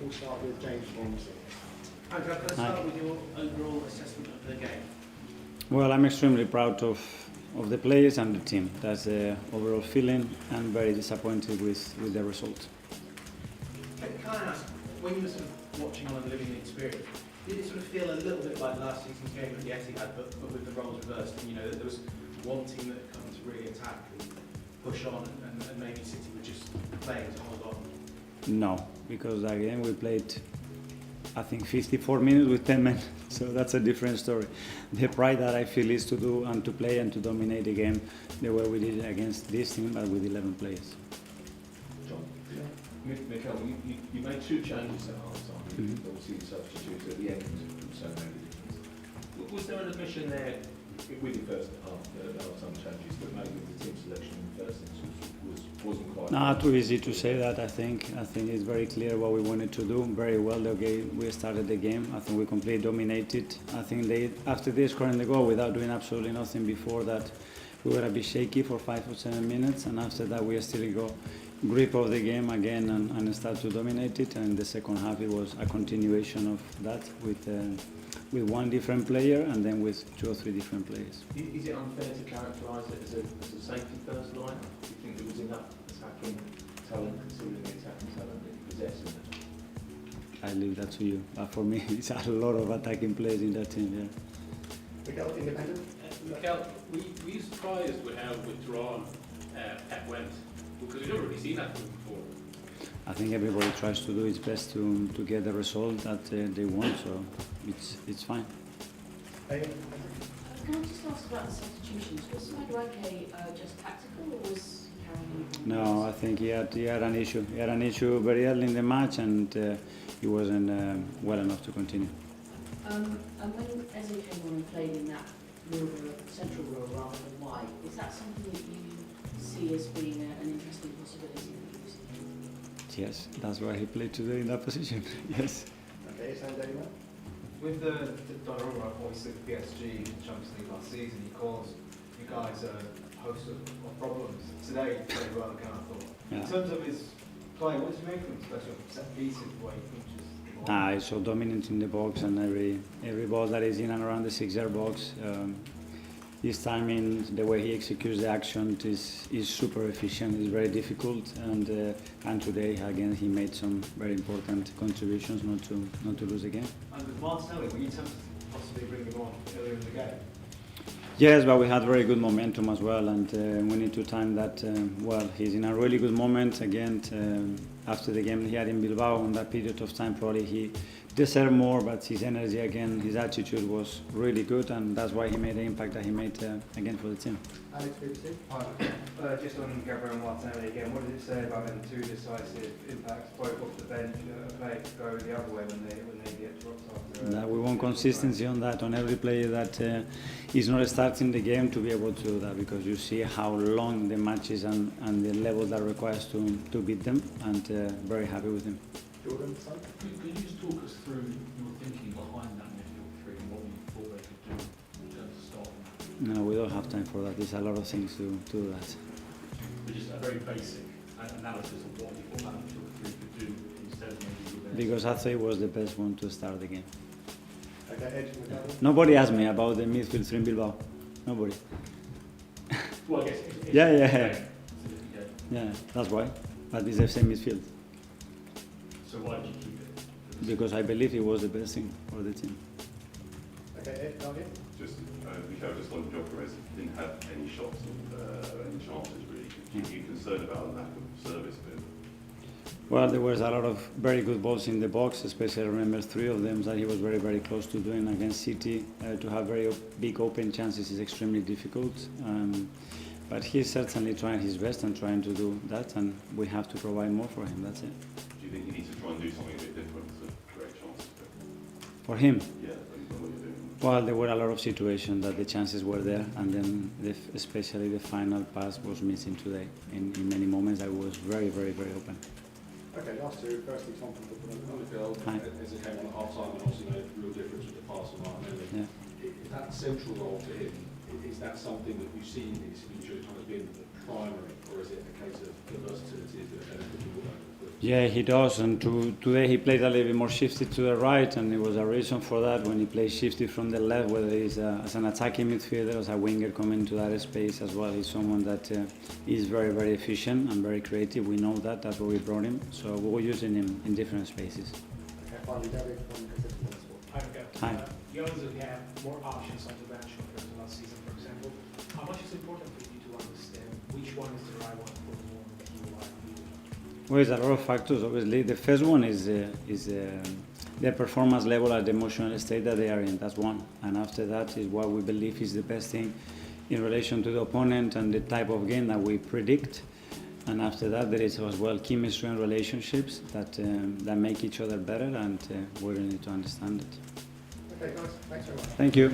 We'll start with James Bonds. Andrew, can I start with your overall assessment of the game? Well, I'm extremely proud of the players and the team. That's the overall feeling, and very disappointed with the result. Can I ask, when you were sort of watching on and living the experience, did it sort of feel a little bit like last season's game at the Etihad, but with the roles reversed? And, you know, that there was one team that had come to really attack and push on, and maybe City were just playing to hold on? No, because again we played, I think, 54 minutes with 10 men, so that's a different story. The pride that I feel is to do and to play and to dominate the game the way we did against this team, but with 11 players. John? Yeah. Mikel, you made two changes at half-time. Obviously you substituted at the end from so many different. Was there an admission there with the first half-time changes that maybe the team selection in the first instance wasn't quite... Not too easy to say that, I think. I think it's very clear what we wanted to do. Very well, we started the game. I think we completely dominated. I think after they scoring the goal without doing absolutely nothing before that, we were a bit shaky for 5 or 7 minutes, and after that we still got grip of the game again and start to dominate it. And in the second half it was a continuation of that with one different player and then with 2 or 3 different players. Is it unfair to characterise it as a safety first line? Do you think there was enough attacking talent, considering the attacking talent that you possess in it? I leave that to you. But for me, it's a lot of attacking players in that team. Yeah. Mikel, independent. Mikel, were you surprised with how withdrawn Pep went? Because we've never really seen that from him before. I think everybody tries to do its best to get the result that they want, so it's fine. Hey. Can I just ask about the substitutions? Was Madueke just tactical, or was he carrying on? No, I think he had an issue. He had an issue very early in the match, and he wasn't well enough to continue. And when Eze came on and played in that central role rather than wide, is that something that you see as being an interesting possibility? Yes, that's why he played today in that position. Yes. Okay, Sandy. With the Donnarumma, obviously the PSG Champions League last season, he caused you guys a host of problems. Today he played well again, I thought. Yeah. In terms of his play, what does he make of him, especially on set pieces, the way he punches the ball? He's so dominant in the box, and every ball that is in and around the 6-yard box, his timing, the way he executes the action is super efficient. It's very difficult, and today again he made some very important contributions not to lose the game. And with Martinelli, were you tempted to possibly bring him on earlier in the game? Yes, but we had very good momentum as well, and we need to time that well. He's in a really good moment again. After the game he had in Bilbao, in that period of time, probably he deserved more, but his energy again, his attitude was really good, and that's why he made the impact that he made again for the team. Alex, BBC. Hi. Just on Gabriel Martinelli again, what does it say about them 2 decisive impacts, both off the bench, a player to go the other way when they get dropped after? That we want consistency on that, on every player that is not starting the game to be able to do that, because you see how long the matches and the level that requires to beat them, and very happy with him. Jordan, Could you just talk us through your thinking behind that midfield three and what you thought they could do in terms of starting? No, we don't have time for that. There's a lot of things to do that. But just a very basic analysis of what you thought that midfield three could do instead of maybe your best. Because Arteta was the best one to start the game. Okay, Ed, McDonald. Nobody asked me about the midfield three in Bilbao. Nobody. Well, I guess Yeah, that's why. But it's the same midfield. So why did you keep it? Because I believe it was the best thing for the team. Okay, Ed, Daniel. Just, Mikel, just on Gyökeres, didn't have any shots or any chances really. Are you concerned about lack of service? Well, there was a lot of very good balls in the box, especially I remember 3 of them that he was very, very close to doing against City. To have very big open chances is extremely difficult. But he's certainly trying his best and trying to do that, and we have to provide more for him, that's it. Do you think you need to try and do something a bit different to create chances? For him? Yeah, what you're doing. Well, there were a lot of situations that the chances were there, and then especially the final pass was missing today. In many moments I was very, very, very open. Okay, last 2. Firstly, Tom from Football. As it came on at half time and obviously made a real difference with the pass on Martinelli. Yeah. That central role for him, Is that something that you see in his future kind of being primary, or is it a case of the versatility that could be worked? Yeah, he does, and today he played a little bit more shifted to the right, and there was a reason for that when he plays shifted from the left, whether he's as an attacking midfielder, as a winger coming to that space as well. He's someone that is very, very efficient and very creative. We know that, that's why we brought him, so we're using him in different spaces. Okay, finally, David from Cathedral Sport. Hi, Miguel. Hi. You obviously have more options on the bench compared to last season, for example. How much is important for you to understand which one is the right one for the moment that you are using? Well, it's a lot of factors, obviously. The first one is their performance level at the emotional state that they are in. That's one. And after that is what we believe is the best thing in relation to the opponent and the type of game that we predict. And after that, there is as well chemistry and relationships that make each other better, and we really need to understand it. Okay, guys, thanks very much. Thank you.